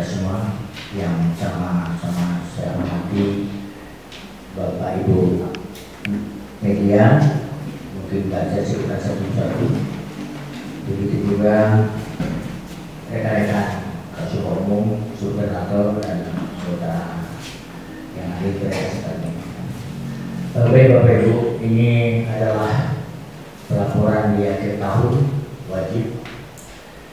semua yang sama-sama saya hormati, Bapak Ibu media, mungkin baca sekitar satu-satu, begitu juga rekan-rekan Ketua Umum, Subordinator dan saudara yang hadir pada kesempatan ini. Bapak Ibu, ini adalah pelaporan di akhir tahun wajib.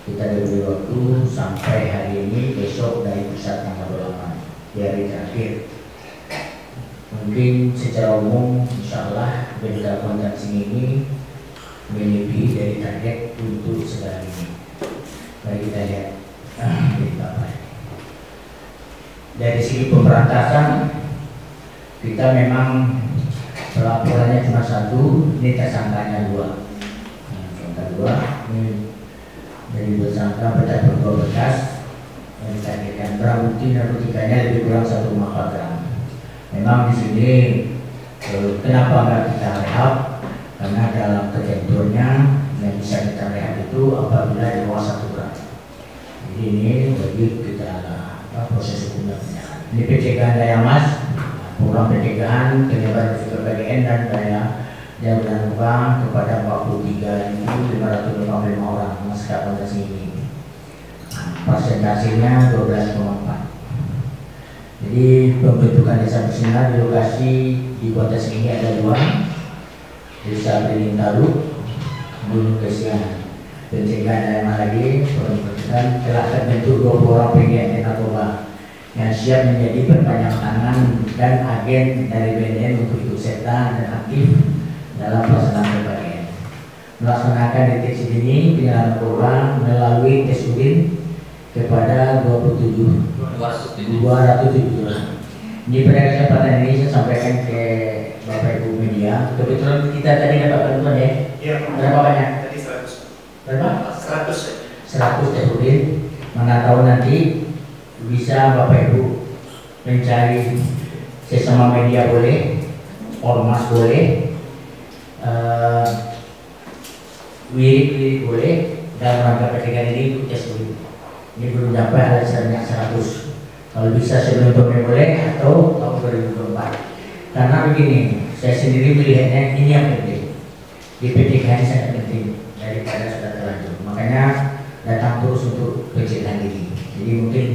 Kita diberi waktu sampai hari ini, besok dari pusat tanggal 28 di hari terakhir. Mungkin secara umum, insya Allah berita kontraksi ini melebihi dari target untuk sekarang ini. Mari kita lihat berita apa ini. Dari segi pemberantasan, kita memang pelaporannya cuma satu, ini tersangkanya dua. Tersangka dua, ini dari tersangka berbeda berkas yang ditargetkan barang bukti narkotikanya lebih kurang 1,4 gram. Memang di sini kenapa nggak kita rehab? Karena dalam ketentuannya yang bisa kita rehab itu apabila di bawah 1 gram. Jadi ini bagi kita proses hukumnya. Ini pencegahan daya mas, program pencegahan penyebaran risiko PGN dan daya jaminan uang kepada 43.555 orang pasca kontraksi ini. Persentasenya 12,4. Jadi pembentukan desa bersinar di lokasi di kota ini ada dua, Desa Belintaru, Gunung Kesian. Pencegahan daya lagi, pembentukan telah terbentuk 20 orang PGN narkoba yang siap menjadi perpanjang tangan dan agen dari BNN untuk ikut serta dan aktif dalam pelaksanaan PPKN. Melaksanakan deteksi dini penyelenggaraan narkoba melalui tes urin kepada 270 orang. Di pada kesempatan ini saya sampaikan ke Bapak Ibu media. Kebetulan kita tadi dapat bantuan ya. Iya. Berapa banyak? Tadi 100. Berapa? 100. 100 tes urin. Mana tahu nanti bisa Bapak Ibu mencari sesama media boleh, ormas boleh, wirid boleh, dalam rangka pencegahan ini untuk tes urin. Ini belum sampai ada sebanyak 100. Kalau bisa sebelum tahun boleh atau tahun 2024. Karena begini, saya sendiri melihatnya ini yang penting. Di pencegahan sangat penting daripada sudah terlanjur. Makanya datang terus untuk pencegahan ini. Jadi mungkin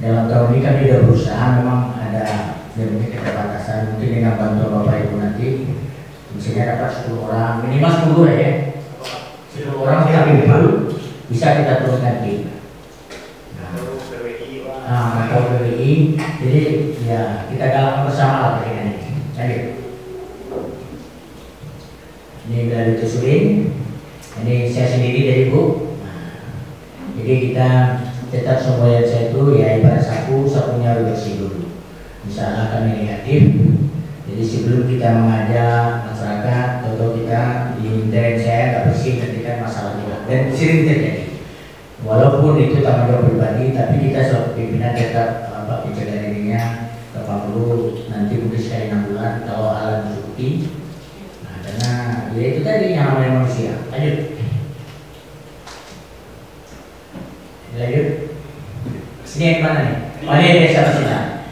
dalam tahun ini kami sudah berusaha, memang ada sedikit keterbatasan. Mungkin dengan bantuan Bapak Ibu nanti misalnya dapat 10 orang, minimal 10 ya. 10 orang kami dulu bisa kita teruskan nanti. Atau PWI, jadi ya kita galak bersama lah dengan ini. Lanjut. Ini dari Tusurin, ini saya sendiri dari Bu. Jadi kita tetap semua yang saya itu ya ibarat sapunya harus bersih dulu. Misalnya kami negatif, jadi sebelum kita mengajak masyarakat atau kita dimintain saya nggak bersih ketika masalah juga dan sering terjadi. Walaupun itu tanggung jawab pribadi, tapi kita sebagai pimpinan tetap pencegahan dirinya kalau perlu nanti mungkin sekali 6 bulan kalau alat mencukupi. Nah, karena ya itu tadi yang namanya manusia. Lanjut. Lanjut. Sini yang mana nih? Mana desa bersinar?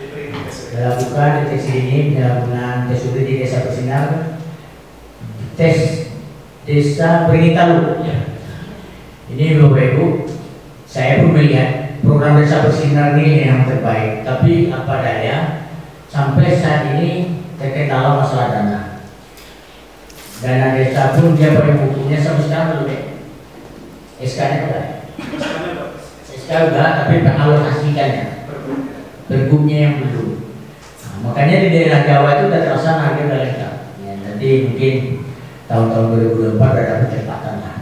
Dilakukan deteksi dini penyalahgunaan tes urin di desa bersinar. Tes desa Beringitalu. Ini Bapak Ibu, saya pun melihat program desa bersinar ini yang terbaik. Tapi apa daya, sampai saat ini terkendala masalah dana. Dana desa pun dia pada bukunya sampai sekarang belum ya. SK-nya udah. SK udah, tapi pengalokasikannya, pergubnya yang belum. Nah, makanya di daerah Jawa itu udah terasa harga udah lengkap. Ya, nanti mungkin tahun-tahun 2024 ada percepatan lah.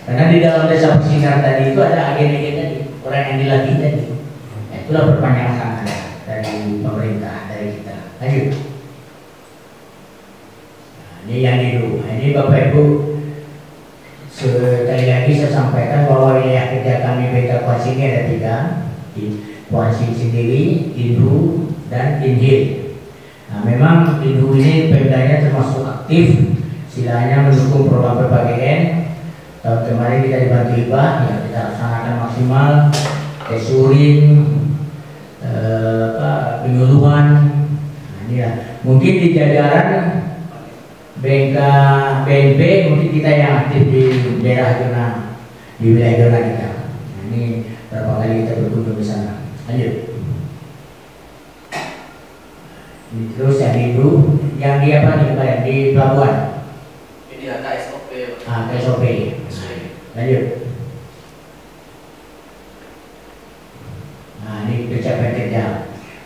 Karena di dalam desa bersinar tadi itu ada agen-agen tadi, orang yang dilatih tadi. Nah, itulah perpanjangan tangan dari pemerintah, dari kita. Lanjut. Nah, ini yang dulu. Nah, ini Bapak Ibu, sekali lagi saya sampaikan bahwa wilayah kerja kami Beta Kuansi ini ada 3, di Kuansi sendiri, Indu, dan Inhil. Nah, memang Indu ini pemdanya termasuk aktif, silanya mendukung program PPKN. Tahun kemarin kita dibantu hibah, ya kita laksanakan maksimal tesurin, penyuluhan. Nah, ini ya. Mungkin di jajaran BNP mungkin kita yang aktif di daerah zona, di wilayah zona kita. Nah, ini berapa kali kita berkunjung di sana. Lanjut. Terus yang itu, yang di apa nih kemarin di pelabuhan? Ini KSOP. KSOP. Lanjut. Nah, ini pencapaian kerja.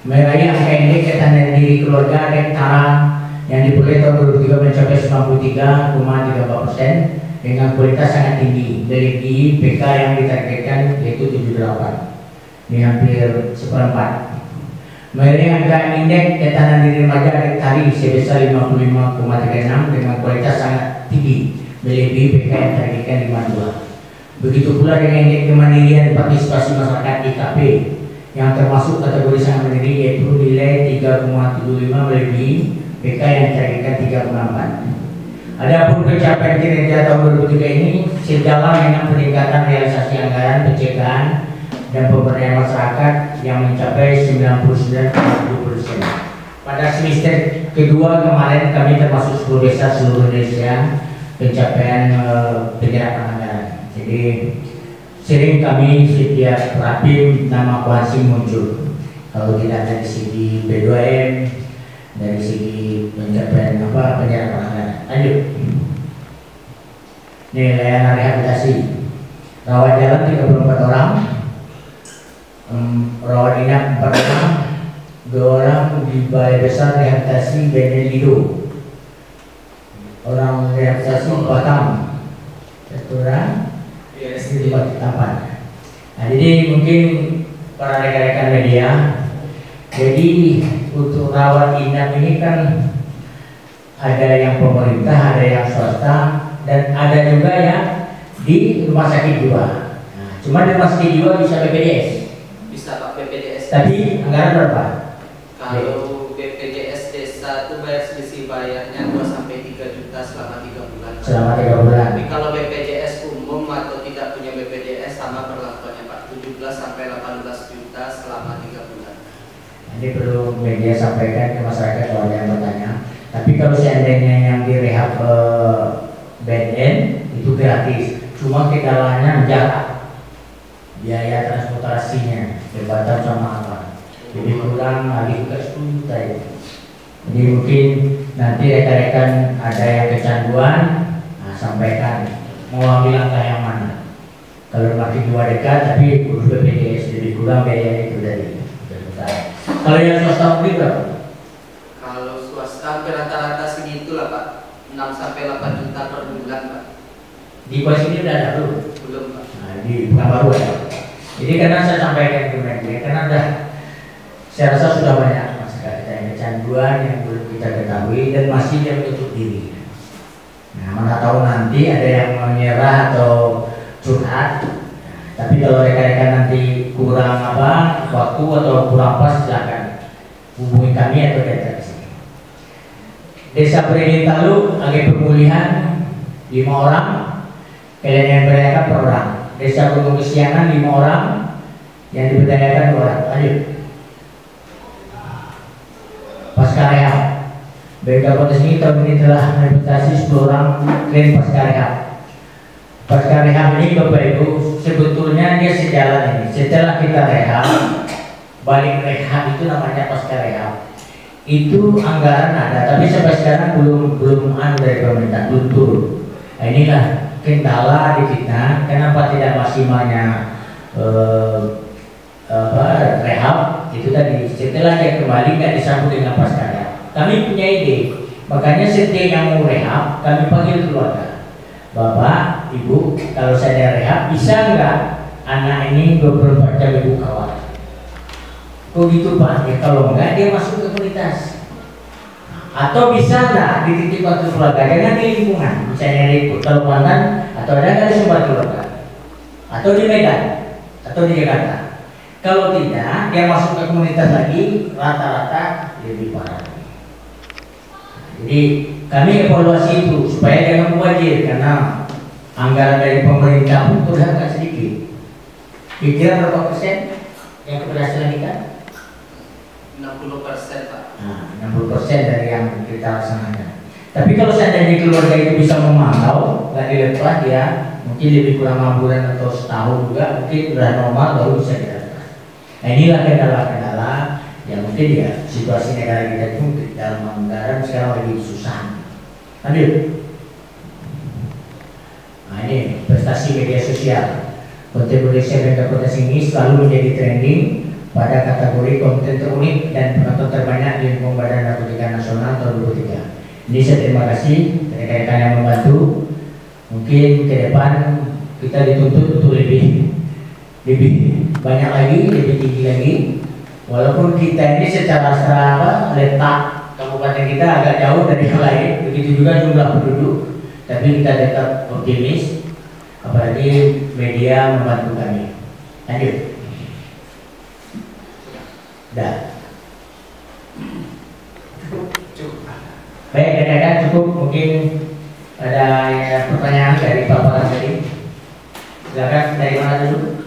Meraih angka indeks ketahanan diri keluarga Dektara yang diperoleh tahun 2003 mencapai 93,34% dengan kualitas sangat tinggi. Dari PK yang ditargetkan yaitu 78. Ini hampir seperempat. Meraih angka indeks ketahanan diri remaja Dektari sebesar 55,36 dengan kualitas sangat tinggi. Melebihi PK yang ditargetkan 52. Begitu pula dengan indeks kemandirian partisipasi masyarakat IKP yang termasuk kategori sangat mandiri yaitu nilai 3,75 melebihi PK yang ditargetkan 3,4. Adapun pencapaian kinerja tahun 2003 ini sejalan dengan peningkatan realisasi anggaran pencegahan dan pemberdayaan masyarakat yang mencapai 99,7%. Pada semester kedua kemarin kami termasuk 10 desa seluruh Indonesia pencapaian penyerapan anggaran. Jadi sering kami setiap rapim nama koalisi muncul. Kalau tidak dari segi B2M, dari segi pencapaian penyerapan anggaran. Lanjut. Ini layanan rehabilitasi. Rawat jalan 34 orang, rawat inap 4 orang, 2 orang di Balai Besar Rehabilitasi Benelido. Orang rehabilitasi Batam, 1 orang di Batam. Nah, jadi mungkin para rekan-rekan media, jadi untuk rawat inap ini kan ada yang pemerintah, ada yang swasta, dan ada juga yang di rumah sakit jiwa. Nah, cuma di rumah sakit jiwa bisa BPJS. Bisa Pak BPJS. Tapi anggaran berapa? Kalau BPJS desa itu bayar selisih bayarnya 2 sampai 3 juta selama 3 bulan. Selama 3 bulan. Tapi kalau BPJS umum atau tidak punya BPJS sama perlakuannya Pak, 17 sampai 18 juta selama 3 bulan. Ini perlu media sampaikan ke masyarakat kalau ada yang bertanya. Tapi kalau seandainya yang direhab BNN itu gratis, cuma kendalanya jarak, biaya transportasinya, jembatan sama apa, jadi kurang lebih ke 10 juta itu. Jadi mungkin nanti rekan-rekan ada yang kecanduan, nah, sampaikan mau ambil langkah yang mana. Kalau makin 2 dekat tapi urus BPJS lebih kurang biaya itu dari juta. Kalau yang swasta mungkin berapa? Kalau swasta hampir rata-rata segitu lah Pak, 6 sampai 8 juta per bulan Pak. Di pos ini udah ada belum? Belum Pak. Nah, di bukan baru ya. Jadi karena saya sampaikan ke media, karena saya rasa sudah banyak masyarakat kita yang kecanduan yang belum kita ketahui dan masih yang menutup diri. Nah, mana tahu nanti ada yang menyerah atau curhat. Tapi kalau rekan-rekan nanti kurang waktu atau kurang pas, silakan hubungi kami atau datang ke sini. Desa Beringin Talu, Agen Pemulihan 5 orang, kalian yang berdayakan per orang. Desa Gunung Kesiangan 5 orang, yang diberdayakan 2 orang. Lanjut. Pasca rehab, BK Kota Sini tahun ini telah merehabilitasi 10 orang klien pasca rehab. Pasca rehab ini Bapak Ibu sebetulnya dia sejalan ini. Setelah kita rehab, balik rehab itu namanya pasca rehab. Itu anggaran ada, tapi sampai sekarang belum dari pemerintah, belum turun. Nah, inilah kendala di kita. Kenapa tidak maksimalnya rehab? Itu tadi setelah dia kembali nggak disambut dengan pasca rehab. Kami punya ide, makanya setiap yang mau rehab kami panggil keluarga. Bapak, Ibu, kalau saya rehab bisa nggak anak ini 24 jam Ibu kawal? Kok gitu Pak? Ya kalau enggak dia masuk ke komunitas. Atau bisa nggak dititipkan ke keluarga dengan di lingkungan, misalnya di Kalimantan atau ada nggak di Sumbar keluarga, atau di Medan, atau di Jakarta. Kalau tidak, dia masuk ke komunitas lagi, rata-rata lebih parah. Jadi kami evaluasi itu supaya jangan mubazir, karena anggaran dari pemerintah pun terlihat sedikit. Kira berapa persen yang keberhasilan kita? 60% Pak. Nah, 60% dari yang kita laksanakan. Tapi kalau seandainya keluarga itu bisa memantau, nggak dilepas ya, mungkin lebih kurang 6 bulan atau setahun juga, mungkin sudah normal baru bisa dilakukan. Nah inilah kendala-kendala yang mungkin ya situasi negara kita itu dalam anggaran sekarang lagi susah. Lanjut. Nah ini prestasi media sosial. Konten Indonesia dan Kota ini selalu menjadi trending pada kategori konten terunik dan penonton terbanyak di lingkungan Badan Narkotika Nasional tahun 2023. Ini saya terima kasih rekan-rekan yang membantu. Mungkin ke depan kita dituntut untuk lebih banyak lagi, lebih tinggi lagi. Walaupun kita ini secara letak kabupaten kita agak jauh dari yang lain, begitu juga jumlah penduduk, tapi kita tetap optimis. Apalagi media membantu kami. Lanjut. Dah. Baik, rekan-rekan cukup. Mungkin ada pertanyaan dari Bapak tadi. Silakan, dari mana dulu?